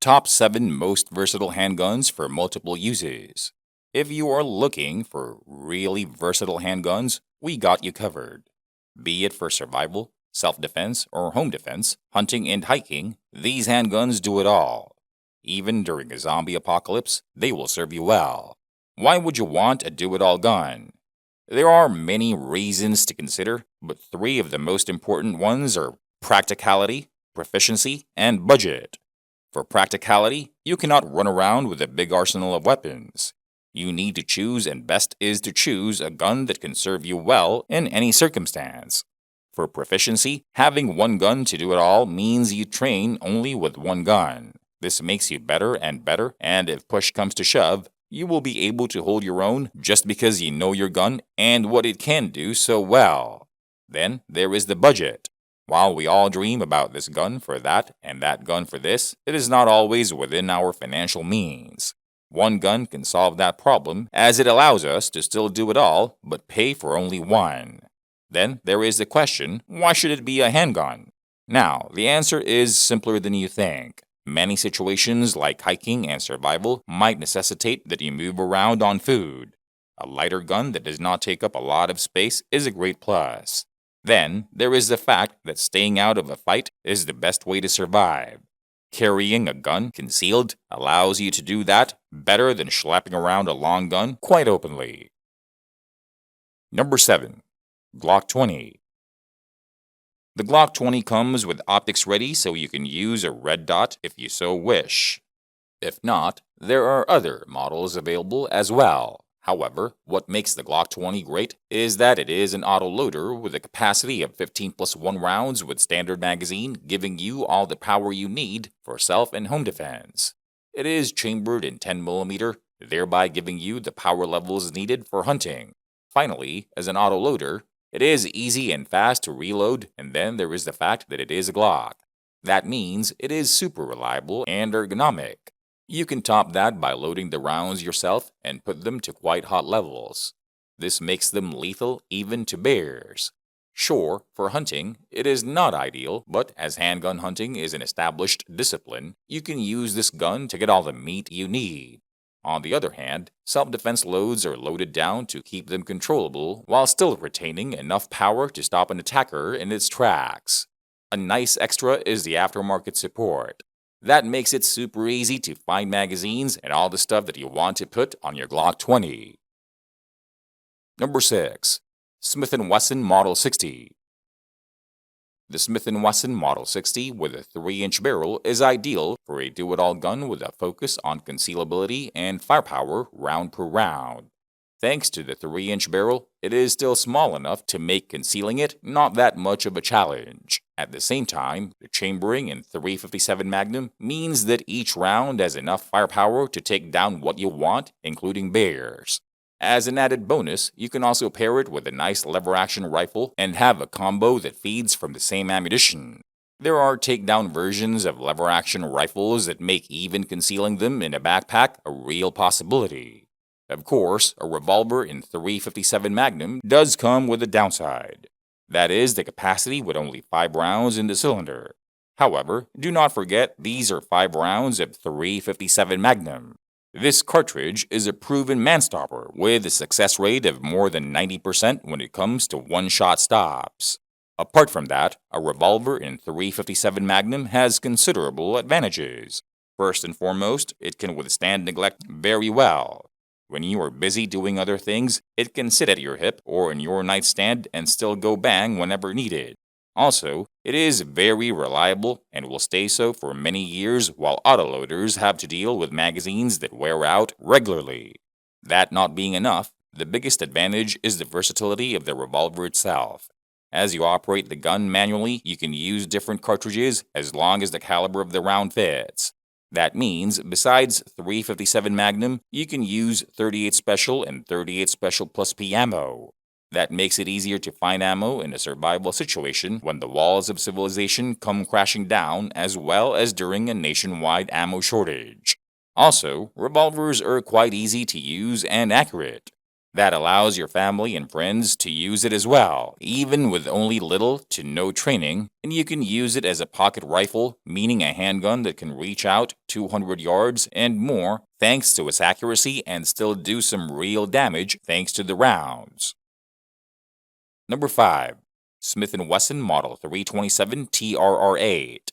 Top 7 most versatile handguns for multiple uses. If you are looking for really versatile handguns, we got you covered. Be it for survival, self-defense, or home defense, hunting and hiking, these handguns do it all. Even during a zombie apocalypse, they will serve you well. Why would you want a do-it-all gun? There are many reasons to consider, but 3 of the most important ones are practicality, proficiency, and budget. For practicality, you cannot run around with a big arsenal of weapons. You need to choose, and best is to choose a gun that can serve you well in any circumstance. For proficiency, having one gun to do it all means you train only with one gun. This makes you better, and if push comes to shove, you will be able to hold your own just because you know your gun and what it can do so well. Then there is the budget. While we all dream about this gun for that and that gun for this, it is not always within our financial means. One gun can solve that problem, as it allows us to still do it all, but pay for only one. Then there is the question, why should it be a handgun? Now, the answer is simpler than you think. Many situations like hiking and survival might necessitate that you move around on food. A lighter gun that does not take up a lot of space is a great plus. Then, there is the fact that staying out of a fight is the best way to survive. Carrying a gun concealed allows you to do that better than schlepping around a long gun quite openly. Number 7. Glock 20. The Glock 20 comes with optics ready so you can use a red dot if you so wish. If not, there are other models available as well. However, what makes the Glock 20 great is that it is an autoloader with a capacity of 15+1 rounds with standard magazine, giving you all the power you need for self and home defense. It is chambered in 10mm, thereby giving you the power levels needed for hunting. Finally, as an autoloader, it is easy and fast to reload, and then there is the fact that it is a Glock. That means it is super reliable and ergonomic. You can top that by loading the rounds yourself and put them to quite hot levels. This makes them lethal even to bears. Sure, for hunting, it is not ideal, but as handgun hunting is an established discipline, you can use this gun to get all the meat you need. On the other hand, self-defense loads are loaded down to keep them controllable while still retaining enough power to stop an attacker in its tracks. A nice extra is the aftermarket support. That makes it super easy to find magazines and all the stuff that you want to put on your Glock 20. Number 6. Smith&Wesson Model 60. The Smith&Wesson Model 60 with a 3-inch barrel is ideal for a do-it-all gun with a focus on concealability and firepower round per round. Thanks to the 3-inch barrel, it is still small enough to make concealing it not that much of a challenge. At the same time, the chambering in .357 Magnum means that each round has enough firepower to take down what you want, including bears. As an added bonus, you can also pair it with a nice lever-action rifle and have a combo that feeds from the same ammunition. There are takedown versions of lever-action rifles that make even concealing them in a backpack a real possibility. Of course, a revolver in .357 Magnum does come with a downside. That is, the capacity with only 5 rounds in the cylinder. However, do not forget these are 5 rounds of .357 Magnum. This cartridge is a proven manstopper with a success rate of more than 90% when it comes to one-shot stops. Apart from that, a revolver in .357 Magnum has considerable advantages. First and foremost, it can withstand neglect very well. When you are busy doing other things, it can sit at your hip or in your nightstand and still go bang whenever needed. Also, it is very reliable and will stay so for many years while autoloaders have to deal with magazines that wear out regularly. That not being enough, the biggest advantage is the versatility of the revolver itself. As you operate the gun manually, you can use different cartridges as long as the caliber of the round fits. That means, besides .357 Magnum, you can use .38 Special and .38 Special Plus P ammo. That makes it easier to find ammo in a survival situation when the walls of civilization come crashing down, as well as during a nationwide ammo shortage. Also, revolvers are quite easy to use and accurate. That allows your family and friends to use it as well, even with only little to no training, and you can use it as a pocket rifle, meaning a handgun that can reach out 200 yards and more thanks to its accuracy and still do some real damage thanks to the rounds. Number 5. Smith&Wesson Model 327 TRR8.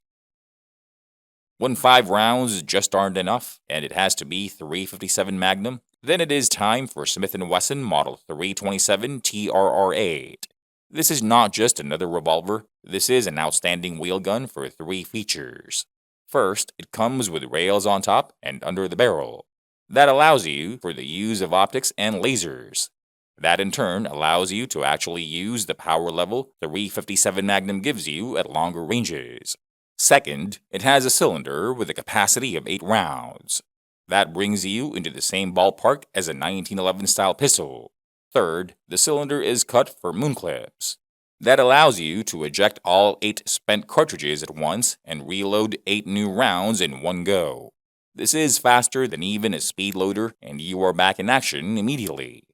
When 5 rounds just aren't enough, and it has to be .357 Magnum, then it is time for Smith & Wesson Model 327 TRR8. This is not just another revolver, this is an outstanding wheel gun for 3 features. First, it comes with rails on top and under the barrel. That allows you for the use of optics and lasers. That in turn allows you to actually use the power level .357 Magnum gives you at longer ranges. Second, it has a cylinder with a capacity of 8 rounds. That brings you into the same ballpark as a 1911 style pistol. Third, the cylinder is cut for moon clips. That allows you to eject all 8 spent cartridges at once and reload 8 new rounds in one go. This is faster than even a speed loader, and you are back in action immediately.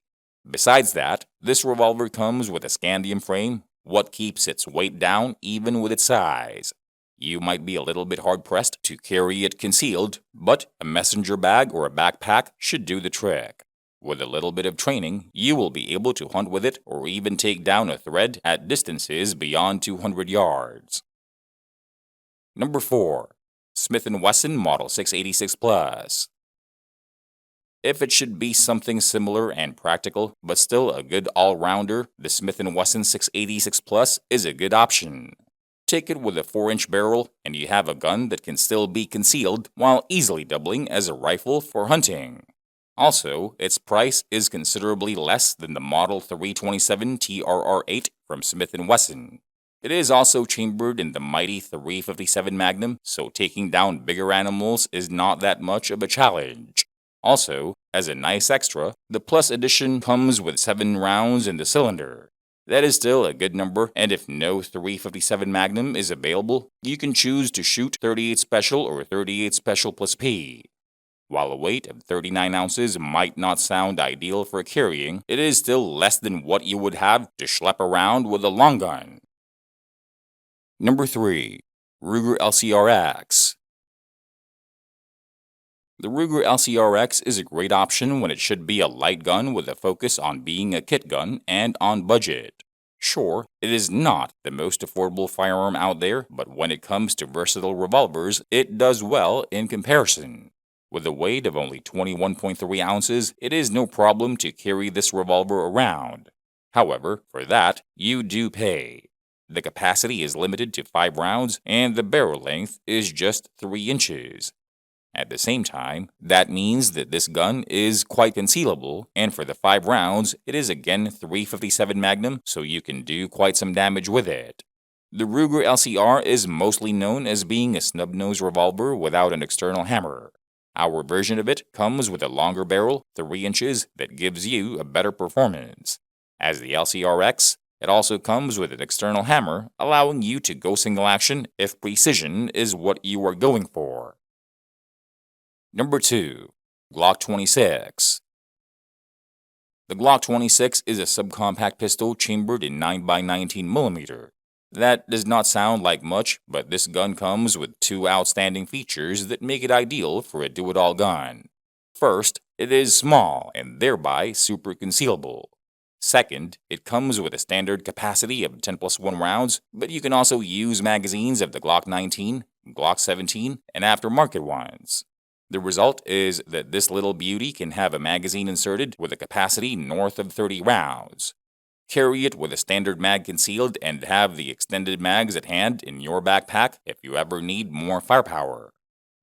Besides that, this revolver comes with a scandium frame, what keeps its weight down even with its size. You might be a little bit hard-pressed to carry it concealed, but a messenger bag or a backpack should do the trick. With a little bit of training, you will be able to hunt with it or even take down a thread at distances beyond 200 yards. Number 4. Smith & Wesson Model 686 Plus. If it should be something similar and practical, but still a good all-rounder, the Smith & Wesson 686 Plus is a good option. Take it with a 4-inch barrel, and you have a gun that can still be concealed while easily doubling as a rifle for hunting. Also, its price is considerably less than the Model 327 TRR8 from Smith & Wesson. It is also chambered in the mighty .357 Magnum, so taking down bigger animals is not that much of a challenge. Also, as a nice extra, the Plus edition comes with 7 rounds in the cylinder. That is still a good number, and if no .357 Magnum is available, you can choose to shoot 38 Special or 38 Special plus P. While a weight of 39 ounces might not sound ideal for carrying, it is still less than what you would have to schlep around with a long gun. Number 3. Ruger LCRX. The Ruger LCRX is a great option when it should be a light gun with a focus on being a kit gun and on budget. Sure, it is not the most affordable firearm out there, but when it comes to versatile revolvers, it does well in comparison. With a weight of only 21.3 ounces, it is no problem to carry this revolver around. However, for that, you do pay. The capacity is limited to 5 rounds, and the barrel length is just 3 inches. At the same time, that means that this gun is quite concealable, and for the 5 rounds, it is again .357 Magnum, so you can do quite some damage with it. The Ruger LCR is mostly known as being a snub-nose revolver without an external hammer. Our version of it comes with a longer barrel, 3 inches, that gives you a better performance. As the LCRX, it also comes with an external hammer, allowing you to go single action if precision is what you are going for. Number 2. GLOCK 26. The GLOCK 26 is a subcompact pistol chambered in 9x19mm. That does not sound like much, but this gun comes with 2 outstanding features that make it ideal for a do-it-all gun. First, it is small and thereby super concealable. Second, it comes with a standard capacity of 10+1 rounds, but you can also use magazines of the Glock 19, Glock 17, and aftermarket ones. The result is that this little beauty can have a magazine inserted with a capacity north of 30 rounds. Carry it with a standard mag concealed and have the extended mags at hand in your backpack if you ever need more firepower.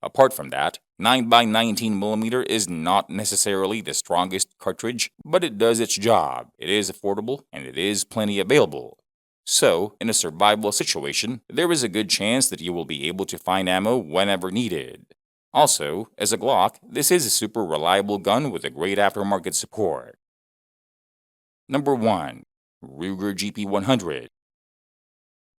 Apart from that, 9x19mm is not necessarily the strongest cartridge, but it does its job. It is affordable and it is plenty available. So, in a survival situation, there is a good chance that you will be able to find ammo whenever needed. Also, as a Glock, this is a super reliable gun with a great aftermarket support. Number 1. Ruger GP100.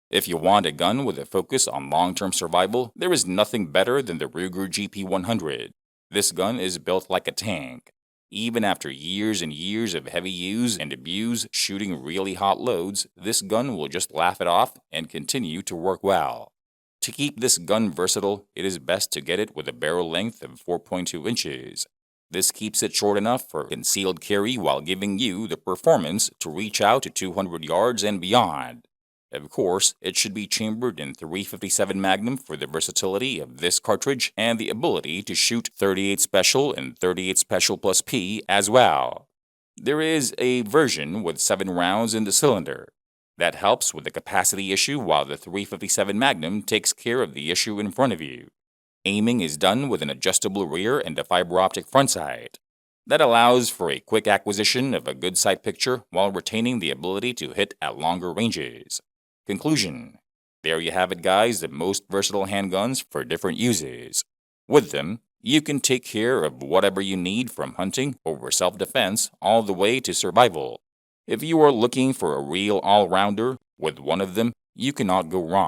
If you want a gun with a focus on long-term survival, there is nothing better than the Ruger GP100. This gun is built like a tank. Even after years and years of heavy use and abuse shooting really hot loads, this gun will just laugh it off and continue to work well. To keep this gun versatile, it is best to get it with a barrel length of 4.2 inches. This keeps it short enough for concealed carry while giving you the performance to reach out to 200 yards and beyond. Of course, it should be chambered in .357 Magnum for the versatility of this cartridge and the ability to shoot .38 Special and .38 Special plus P as well. There is a version with 7 rounds in the cylinder. That helps with the capacity issue while the .357 Magnum takes care of the issue in front of you. Aiming is done with an adjustable rear and a fiber optic front sight. That allows for a quick acquisition of a good sight picture while retaining the ability to hit at longer ranges. Conclusion: there you have it, guys, the most versatile handguns for different uses. With them, you can take care of whatever you need from hunting over self-defense all the way to survival. If you are looking for a real all-rounder, with one of them, you cannot go wrong.